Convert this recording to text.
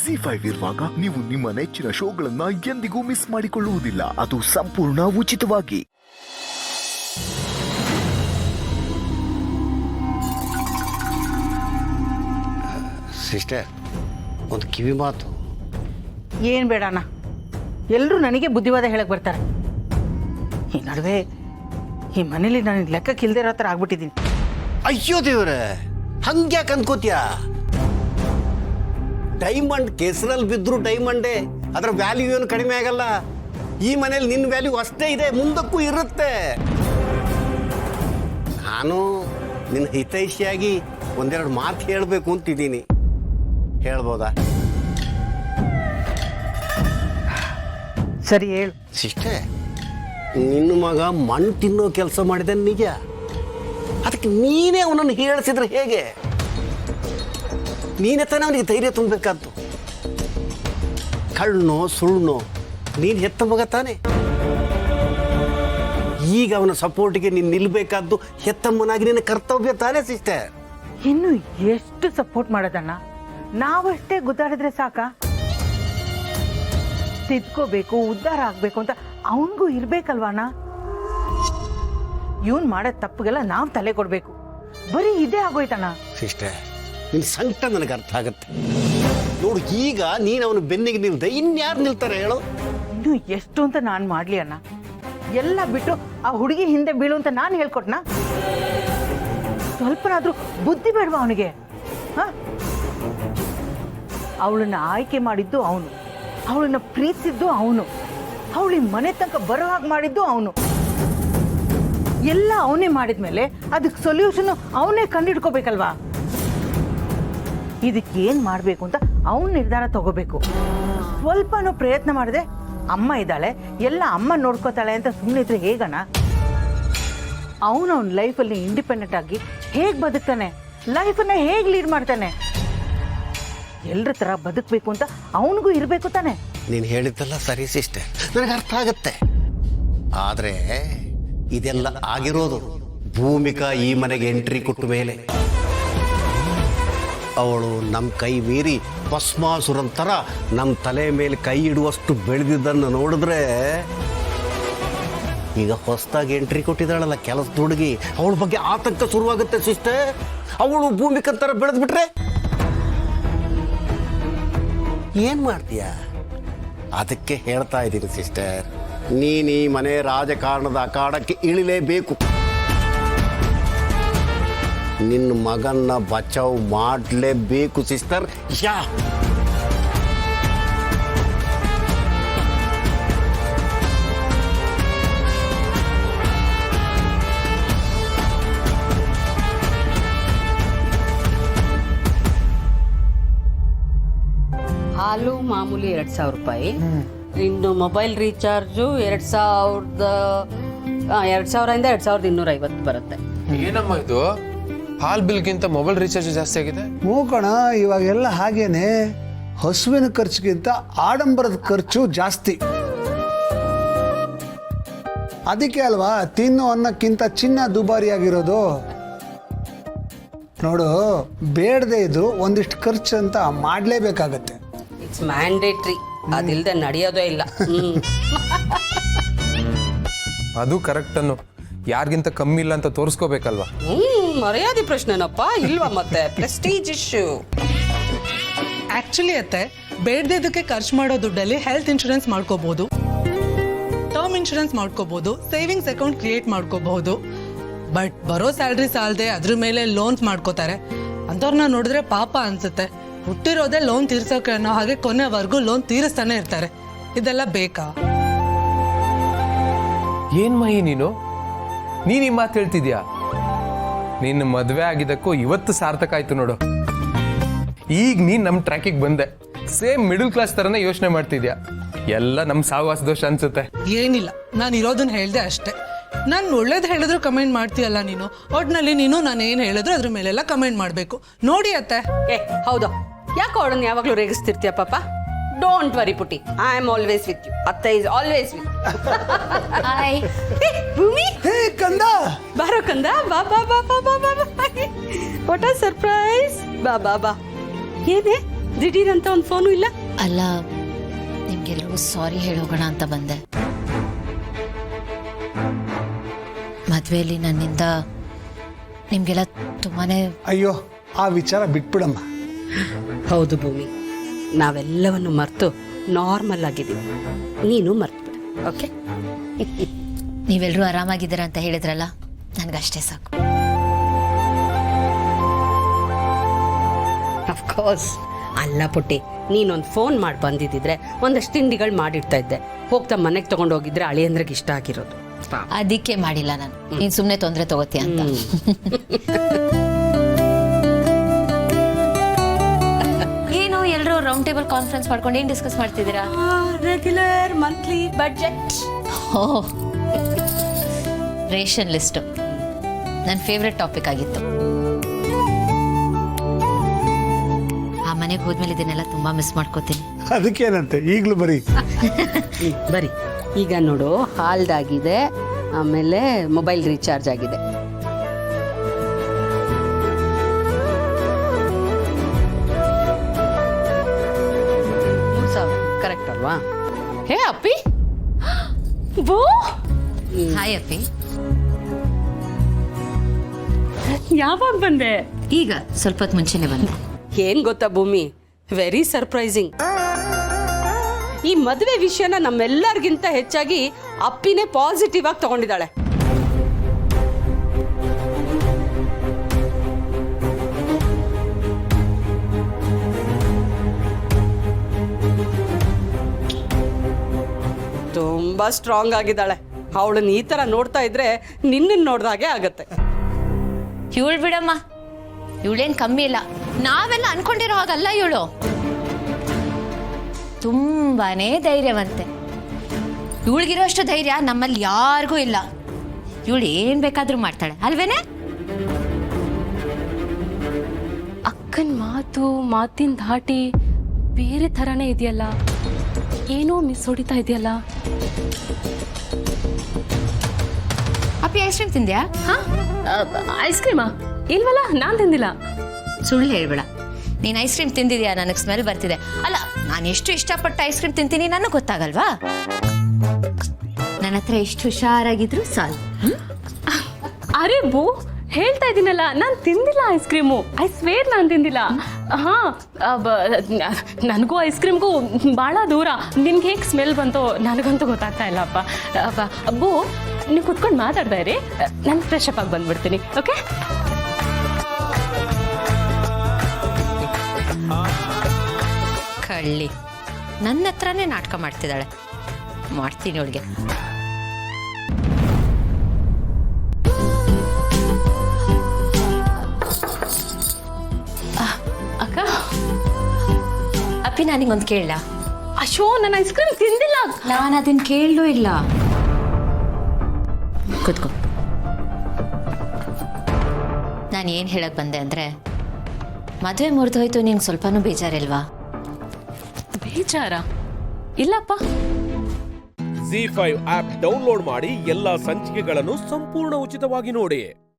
ZEE5 ಇರುವಾಗ ನೀವು ನಿಮ್ಮ ನೆಚ್ಚಿನ ಶೋಗಳನ್ನ ಎಂದಿಗೂ ಮಿಸ್ ಮಾಡಿಕೊಳ್ಳುವುದಿಲ್ಲ. ಅದು ಸಂಪೂರ್ಣ ಉಚಿತವಾಗಿ. ಸಿಸ್ಟರ್, ಒಂದು ಕಿವಿ ಮಾತು. ಏನು ಬೇಡಣ್ಣ, ಎಲ್ಲರೂ ನನಗೆ ಬುದ್ಧಿವಾದ ಹೇಳಕ್ ಬರ್ತಾರೆ. ಈ ನಡುವೆ ಈ ಮನೇಲಿ ನನಗೆ ಲೆಕ್ಕಕ್ಕಿಲ್ದೇ ಇರೋ ಥರ ಆಗ್ಬಿಟ್ಟಿದ್ದೀನಿ. ಅಯ್ಯೋ ದೇವ್ರೆ, ಹಂಗ್ಯಾಕೆ ಅನ್ಕೋತೀಯ? ಡೈಮಂಡ್ ಕೆಸರಲ್ಲಿ ಬಿದ್ದರೂ ಡೈಮಂಡೇ, ಅದರ ವ್ಯಾಲ್ಯೂ ಏನು ಕಡಿಮೆ ಆಗಲ್ಲ. ಈ ಮನೇಲಿ ನಿನ್ನ ವ್ಯಾಲ್ಯೂ ಅಷ್ಟೇ ಇದೆ, ಮುಂದಕ್ಕೂ ಇರುತ್ತೆ. ನಾನು ನಿನ್ನ ಹಿತೈಷಿಯಾಗಿ ಒಂದೆರಡು ಮಾತು ಹೇಳಬೇಕು ಅಂತಿದ್ದೀನಿ. ಹೇಳ್ಬೋದಾ? ಸರಿ ಹೇಳು. ಸಿಸ್ಟರ್, ನಿನ್ನ ಮಗ ಮಣ್ಣು ತಿನ್ನೋ ಕೆಲಸ ಮಾಡಿದ ನಿಜ. ಅದಕ್ಕೆ ನೀನೇ ಅವನನ್ನು ಹೇಳಿಸಿದ್ರೆ ಹೇಗೆ? ನೀನೇ ತಾನೇ ಅವನಿಗೆ ಧೈರ್ಯ ತುಂಬಬೇಕಾದ್ದು. ಕಳ್ಳನೋ ಸುಳ್ಳನೋ ನೀನು ಹೆತ್ತ ಮಗ ತಾನೆ. ಈಗ ಅವನ ಸಪೋರ್ಟಿಗೆ ನೀನು ನಿಲ್ಬೇಕಾದ್ದು ಹೆತ್ತಮ್ಮನಾಗಿ ನಿನ್ನ ಕರ್ತವ್ಯ ತಾನೇ ಸಿಸ್ಟರ್. ಇನ್ನು ಎಷ್ಟು ಸಪೋರ್ಟ್ ಮಾಡೋದಣ್ಣ? ನಾವಷ್ಟೇ ಗುದ್ದಾಡಿದ್ರೆ ಸಾಕ? ತಿದ್ಕೋಬೇಕು, ಉದ್ಧಾರ ಆಗ್ಬೇಕು ಅಂತ ಅವನಿಗೂ ಇರ್ಬೇಕಲ್ವಾಣ? ಇವನ್ ಮಾಡೋ ತಪ್ಪಿಗೆಲ್ಲ ನಾವು ತಲೆ ಕೊಡ್ಬೇಕು. ಬರೀ ಇದೇ ಆಗೋಯ್ತಣ್ಣ. ಸಿಸ್ಟರ್, ನಿನ್ನ ಸಂಕಟ ನನಗೆ ಅರ್ಥ ಆಗುತ್ತೆ. ನೋಡು, ಈಗ ನೀನು ಅವನ ಬೆನ್ನಿಗೆ ನಿಲ್ದೆ ಇನ್ಯಾರು ನಿಲ್ತಾರೆ ಹೇಳು? ಇನ್ನು ಎಷ್ಟು ಅಂತ ನಾನು ಮಾಡ್ಲಿ ಅಣ್ಣ? ಎಲ್ಲ ಬಿಟ್ಟು ಆ ಹುಡುಗಿ ಹಿಂದೆ ಬೀಳು ಅಂತ ನಾನು ಹೇಳ್ಕೊಟ್ನಾ? ಸ್ವಲ್ಪನಾದ್ರೂ ಬುದ್ಧಿ ಬೇಡವಾ ಅವನಿಗೆ? ಅವಳನ್ನ ಆಯ್ಕೆ ಮಾಡಿದ್ದು ಅವನು, ಅವಳನ್ನ ಪ್ರೀತಿಸಿದ್ದು ಅವನು, ಅವಳಿ ಮನೆ ತನಕ ಬರೋ ಹಾಗೆ ಮಾಡಿದ್ದು ಅವನು. ಎಲ್ಲ ಅವನೇ ಮಾಡಿದ್ಮೇಲೆ ಅದಕ್ಕೆ ಸೊಲ್ಯೂಷನ್ ಅವನೇ ಕಂಡಿಡ್ಕೋಬೇಕಲ್ವಾ? ಇದಕ್ಕೆ ಏನ್ ಮಾಡ್ಬೇಕು ಅಂತ ಅವನ ನಿರ್ಧಾರ ತಗೋಬೇಕು. ಸ್ವಲ್ಪನೂ ಪ್ರಯತ್ನ ಮಾಡಿದೆ ಅಮ್ಮ ಇದ್ದಾಳೆ, ಎಲ್ಲ ಅಮ್ಮ ನೋಡ್ಕೋತಾಳೆ ಅಂತ ಸುಮ್ಮನಿದ್ರೆ ಹೇಗಣ್ಣ? ಅವನ ಲೈಫಲ್ಲಿ ಇಂಡಿಪೆಂಡೆಂಟ್ ಆಗಿ ಹೇಗೆ ಬದುಕ್ತಾನೆ, ಲೈಫನ್ನ ಹೇಗೆ ಲೀಡ್ ಮಾಡ್ತಾನೆ? ಎಲ್ರ ತರ ಬದುಕಬೇಕು ಅಂತ ಅವನಿಗೂ ಇರಬೇಕು ತಾನೆ. ನೀನು ಹೇಳಿದ್ದಲ್ಲ ಸರಿ ಸಿಸ್ಟರ್, ನನಗೆ ಅರ್ಥ ಆಗತ್ತೆ. ಆದರೆ ಇದೆಲ್ಲ ಆಗಿರೋದು ಭೂಮಿಕಾ ಈ ಮನೆಗೆ ಎಂಟ್ರಿ ಕೊಟ್ಟ ಮೇಲೆ. ಅವಳು ನಮ್ಮ ಕೈ ಮೀರಿ ಭಸ್ಮಾಸುರಂತರ ನಮ್ಮ ತಲೆ ಮೇಲೆ ಕೈ ಇಡುವಷ್ಟು ಬೆಳೆದಿದ್ದನ್ನು ನೋಡಿದ್ರೆ, ಈಗ ಹೊಸದಾಗಿ ಎಂಟ್ರಿ ಕೊಟ್ಟಿದ್ದಾಳಲ್ಲ ಕೆಲಸದ ಹುಡುಗಿ, ಅವಳ ಬಗ್ಗೆ ಆತಂಕ ಶುರುವಾಗುತ್ತೆ ಸಿಸ್ಟರ್. ಅವಳು ಭೂಮಿಕಂತರ ಬೆಳೆದ್ಬಿಟ್ರೆ ಏನ್ ಮಾಡ್ತೀಯ? ಅದಕ್ಕೆ ಹೇಳ್ತಾ ಇದ್ದೀನಿ ಸಿಸ್ಟರ್, ನೀನು ಈ ಮನೆ ರಾಜಕಾರಣದ ಅಖಾಡಕ್ಕೆ ಇಳಿಲೇಬೇಕು. ನಿನ್ನ ಮಗನ್ನ ಬಚಾವ್ ಮಾಡಲೇಬೇಕು ಸಿಸ್ಟರ್. ಯಾ ಹಾಲು ಮಾಮೂಲಿ 2,000 ರೂಪಾಯಿ. ಇನ್ನು ಮೊಬೈಲ್ ರೀಚಾರ್ಜು 2,000ರಿಂದ 2,250 ಬರುತ್ತೆ. ಏನಮ್ಮ ಇದು? ಹಾಲ್ ಬಿಲ್ಗಿಂತ ಮೊಬೈಲ್ ರಿಚಾರ್ಜ್ ಜಾಸ್ತಿ ಆಗಿದೆ. ಮೂಕಣ, ಇವಾಗೆಲ್ಲ ಹಾಗೇನೆ. ಹಸುವಿನ ಖರ್ಚಿಗಿಂತ ಆಡಂಬರದ ಖರ್ಚು ಜಾಸ್ತಿ. ಅದಕ್ಕೆ ಅಲ್ವಾ ತಿನ್ನು ಅನ್ನಕ್ಕಿಂತ ಚಿನ್ನ ದುಬಾರಿಯಾಗಿರೋದು. ನೋಡು, ಬೇಡದೇ ಇದ್ರು ಒಂದಿಷ್ಟು ಖರ್ಚು ಅಂತ ಮಾಡಲೇಬೇಕಾಗತ್ತೆ. ಇಟ್ಸ್ ಮ್ಯಾಂಡೇಟ್ರಿ, ಅದಿಲ್ಲದೆ ನಡೆಯೋದೇ ಇಲ್ಲ. ಅದು ಕರೆಕ್ಟ್ ಅನ್ನು, ಯಾರಿಗಿಂತ ಕಮ್ಮಿ ಇಲ್ಲ ಅಂತ ತೋರಿಸ್ಕೋಬೇಕಲ್ವಾ? ಮರ್ಯಾದೆ ಪ್ರಶ್ನೆನಪ್ಪ, ಇಲ್ವಾ? ಮತ್ತೆ ಪ್ರೆಸ್ಟೀಜ್ ಇಶ್ಯೂ. ಆಕ್ಚುಲಿ ಅತ್ತೆ, ಬೇಡದಿದ್ದಕ್ಕೆ ಖರ್ಚು ಮಾಡೋ ದುಡ್ಡಲ್ಲಿ ಹೆಲ್ತ್ ಇನ್ಶೂರೆನ್ಸ್ ಮಾಡ್ಕೋಬಹುದು, ಟರ್ಮ್ ಇನ್ಶೂರೆನ್ಸ್ ಮಾಡ್ಕೋಬಹುದು, ಸೇವಿಂಗ್ಸ್ ಅಕೌಂಟ್ ಕ್ರಿಯೇಟ್ ಮಾಡ್ಕೋಬಹುದು. ಬಟ್ ಬರೋ ಸ್ಯಾಲ್ರಿ ಸಾಲದೆ ಅದ್ರ ಮೇಲೆ ಲೋನ್ಸ್ ಮಾಡ್ಕೋತಾರೆ. ಅಂಥವ್ರನ್ನ ನೋಡಿದ್ರೆ ಪಾಪ ಅನ್ಸುತ್ತೆ. ಹುಟ್ಟಿರೋದೇ ಲೋನ್ ತೀರ್ಸೋಕೆ ಅನ್ನೋ ಹಾಗೆ ಕೊನೆವರೆಗೂ ಲೋನ್ ತೀರಿಸ್ತಾನೆ ಇರ್ತಾರೆ. ಇದೆಲ್ಲ ಬೇಕಾ? ಏನ್ ಮಹಿ ನೀನು ಈ ಮಾತು ಹೇಳ್ತಿದ್ಯಾ? ನಿನ್ನ ಮದುವೆ ಆಗಿದ್ದಕ್ಕೂ ಇವತ್ತು ಸಾರ್ಥಕ ಆಯ್ತು ನೋಡು. ಈಗ ನೀನ್ ನಮ್ ಟ್ರ್ಯಾಕಿಗೆ ಬಂದೆ. ಸೇಮ್ ಮಿಡಲ್ ಕ್ಲಾಸ್ ತರನೇ ಯೋಚನೆ ಮಾಡ್ತಿದ್ಯಾ. ಎಲ್ಲ ನಮ್ ಸಹವಾಸ ದೋಷ ಅನ್ಸುತ್ತೆ. ಏನಿಲ್ಲ, ನಾನು ಇರೋದನ್ನ ಹೇಳ್ದೆ ಅಷ್ಟೇ. ನಾನು ಒಳ್ಳೇದು ಹೇಳಿದ್ರು ಕಮೆಂಟ್ ಮಾಡ್ತೀಯಲ್ಲ ನೀನು. ಒಟ್ನಲ್ಲಿ ನೀನು ನಾನು ಏನು ಹೇಳಿದ್ರು ಅದ್ರ ಮೇಲೆಲ್ಲ ಕಮೆಂಟ್ ಮಾಡಬೇಕು. ನೋಡಿ ಅತ್ತೆ. ಹೌದು, ಯಾಕೆ ಅವಳನ್ನ ಯಾವಾಗಲೂ ರೇಗಿಸ್ತಿರ್ತೀಯ ಪಾಪ? ಡೋಂಟ್ ವರಿ ಪುಟಿ, I am always with you. ಅತ್ತೆ is always with. Hi Bhoomi. Hey ಕಂದ, ಬಾರೋ ಕಂದ, ಬಾ ಬಾ ಬಾ ಬಾ ಬಾ ಬಾ. What a surprise. ಬಾ ಬಾ ಬಾ. ಏನೇ ದಿಢೀರಂತ ಒಂದು ಫೋನು ಇಲ್ಲ. ಅಲ್ಲ, ನಿಮ್ಗೆಲ್ರಿಗೂ ಸಾರಿ ಹೇಳೋಗೋಣ ಅಂತ ಬಂದೆ. ಮದುವೆಯಲ್ಲಿ ನನ್ನಿಂದ ನಿಮ್ಗೆಲ್ಲ ತುಂಬಾನೇ. ಅಯ್ಯೋ, ಆ ವಿಚಾರ ಬಿಟ್ಬಿಡಮ್ಮ. ಹೌದು ಭೂಮಿ, ನಾವೆಲ್ಲವನ್ನು ಮರೆತು ನಾರ್ಮಲ್ ಆಗಿದ್ದೀವಿ. ನೀನು ಮರ್ತ್ಬಿಡು, ಓಕೆ? ನೀವೆಲ್ಲರೂ ಆರಾಮಾಗಿದ್ದೀರ ಅಂತ ಹೇಳಿದ್ರಲ್ಲ, ನನಗಷ್ಟೇ ಸಾಕು. ಅಫ್ಕೋರ್ಸ್. ಅಲ್ಲ ಪುಟ್ಟಿ, ನೀನೊಂದು ಫೋನ್ ಮಾಡಿ ಬಂದಿದ್ದಿದ್ರೆ ಒಂದಷ್ಟು ತಿಂಡಿಗಳು ಮಾಡಿಡ್ತಾ ಇದ್ದೆ. ಹೋಗ್ತಾ ಮನೆಗೆ ತಗೊಂಡು ಹೋಗಿದ್ರೆ ಅಳಿಯಂದ್ರಿಗೆ ಇಷ್ಟ ಆಗಿರೋದು. ಅದಕ್ಕೆ ಮಾಡಿಲ್ಲ ನಾನು. ನೀನ್ ಸುಮ್ಮನೆ ತೊಂದರೆ ತಗೋತೀಯ ಅಂತ. ಏನು ಎಲ್ಲರೂ ರೌಂಡ್ ಟೇಬಲ್ ಕಾನ್ಫರೆನ್ಸ್ ಮಾಡ್ಕೊಂಡು ಏನ್ ಡಿಸ್ಕಸ್ ಮಾಡ್ತಿದ್ದೀರಾ? Regular monthly budget. Ration list ನನ್ನ ಫೇವ್ರೆಟ್ ಟಾಪಿಕ್ ಆಗಿತ್ತು. ಆ ಮನೆಗೆ ಹೋದ್ಮೇಲೆ ಇದನ್ನೆಲ್ಲ ತುಂಬಾ ಮಿಸ್ ಮಾಡ್ಕೋತೀನಿ. ಅದಕ್ಕೇನಂತೆ, ಈಗಲೂ ಬರೀ ಬರಿ. ಈಗ ನೋಡು, ಹಾಲ್ದಾಗಿದೆ, ಆಮೇಲೆ ಮೊಬೈಲ್ ರೀಚಾರ್ಜ್ ಆಗಿದೆ. ಕರೆಕ್ಟ್ ಅಲ್ವಾ? ಹೇ ಅಪ್ಪಿ, ಬೋ. ಹಾಯ್ ಅಪ್ಪಿ. ಯಾವಾಗ ಬಂದೆ? ಈಗ ಸ್ವಲ್ಪ ಹೊತ್ತು ಮುಂಚೆನೆ ಬಂದೆ. ಏನ್ ಗೊತ್ತಾ ಭೂಮಿ, ವೆರಿ ಸರ್ಪ್ರೈಸಿಂಗ್. ಈ ಮದುವೆ ವಿಷಯನ ನಮ್ಮೆಲ್ಲರಿಗಿಂತ ಹೆಚ್ಚಾಗಿ ಅಪ್ಪಿನೇ ಪಾಸಿಟಿವ್ ಆಗಿ ತಗೊಂಡಿದ್ದಾಳೆ. ತುಂಬಾ ಸ್ಟ್ರಾಂಗ್ ಆಗಿದ್ದಾಳೆ. ಅವಳನ್ನ ಈ ತರ ನೋಡ್ತಾ ಇದ್ರೆ ನಿನ್ನ ನೋಡ್ದಾಗೆ ಆಗತ್ತೆ. ಇವಳು ಬಿಡಮ್ಮ, ಇವಳೇನ್ ಕಮ್ಮಿ ಇಲ್ಲ. ನಾವೆಲ್ಲ ಅನ್ಕೊಂಡಿರೋ ಹಾಗಲ್ಲ ಇವಳು. ತುಂಬಾನೇ ಧೈರ್ಯವಂತೆ. ಇವಳಿಗಿರೋಷ್ಟು ಧೈರ್ಯ ನಮ್ಮಲ್ಲಿ ಯಾರಿಗೂ ಇಲ್ಲ. ಇವಳು ಏನ್ ಬೇಕಾದ್ರೂ ಮಾಡ್ತಾಳೆ, ಅಲ್ವೇನೆ? ಅಕ್ಕನ ಮಾತಿನ ಧಾಟಿ ಬೇರೆ ಥರನೇ ಇದೆಯಲ್ಲ, ಏನೋ ಮಿಸ್ ಹೊಡಿತಾ ಇದೆಯಲ್ಲ. ಅಪ್ಪಿ, ಐಸ್ ಕ್ರೀಮ್ ತಿಂದ್ಯಾ? ಐಸ್ ಕ್ರೀಮಾ? ಇಲ್ವಲ್ಲ, ನಾನು ತಿಂದಿಲ್ಲ. ಸುಳ್ಳು ಹೇಳ್ಬೇಡ. ನೀನು ಐಸ್ ಕ್ರೀಮ್ ತಿಂದಿದ್ಯಾ? ನನಗೆ ಸ್ಮೆಲ್ ಬರ್ತಿದೆ. ಅಲ್ಲ, ನಾನು ಎಷ್ಟು ಇಷ್ಟಪಟ್ಟು ಐಸ್ ಕ್ರೀಮ್ ತಿಂತೀನಿ ನನಗೆ ಗೊತ್ತಾಗಲ್ವಾ? ನನ್ನ ಹತ್ರ ಎಷ್ಟು ಹುಷಾರಾಗಿದ್ರು ಸಾಲು. ಅರೆ ಬೋ, ಹೇಳ್ತಾ ಇದ್ದೀನಲ್ಲ, ನಾನು ತಿಂದಿಲ್ಲ ಐಸ್ ಕ್ರೀಮು. ಐ ಸ್ವೇರ್ ನಾನು ತಿಂದಿಲ್ಲ. ಹಾಂ, ನನಗೂ ಐಸ್ ಕ್ರೀಮ್ಗೂ ಭಾಳ ದೂರ. ನಿಮ್ಗೆ ಹೇಗೆ ಸ್ಮೆಲ್ ಬಂತೋ ನನಗಂತೂ ಗೊತ್ತಾಗ್ತಾ ಇಲ್ಲಪ್ಪ. ಅಬ್ಬು, ನೀವು ಕುತ್ಕೊಂಡು ಮಾತಾಡ್ತಾ ಇರಿ, ನಾನು ಫ್ರೆಶ್ ಅಪ್ ಆಗಿ ಬಂದ್ಬಿಡ್ತೀನಿ. ಓಕೆ? ಕಳ್ಳಿ ನನ್ನ ಹತ್ರನೇ ನಾಟಕ ಮಾಡ್ತಿದ್ದಾಳೆ. ಮಾಡ್ತೀನಿ ಅವಳಿಗೆ. ಅಕ್ಕ, ಅಪ್ಪಿ, ನಾನಿಗೊಂದು ಕೇಳಲ್ಲ? ಅಶೋ, ನಾನು ಐಸ್ ಕ್ರೀಮ್ ತಿಂದಿಲ್ಲ. ನಾನು ಅದನ್ನ ಕೇಳಲೂ ಇಲ್ಲ. ಕೂತ್ಕೋ. ನಾನು ಏನು ಹೇಳಕ್ ಬಂದೆ ಅಂದರೆ, ಮದುವೆ ಮುರಿದು ಹೋಯ್ತು, ನಿಂಗೆ ಸ್ವಲ್ಪನೂ ಬೇಜಾರಿಲ್ವಾ? ಬೇಜಾರ? ಇಲ್ಲಪ್ಪ. ZEE5 ಆಪ್ ಡೌನ್ಲೋಡ್ ಮಾಡಿ ಎಲ್ಲಾ ಸಂಚಿಕೆಗಳನ್ನು ಸಂಪೂರ್ಣ ಉಚಿತವಾಗಿ ನೋಡಿ.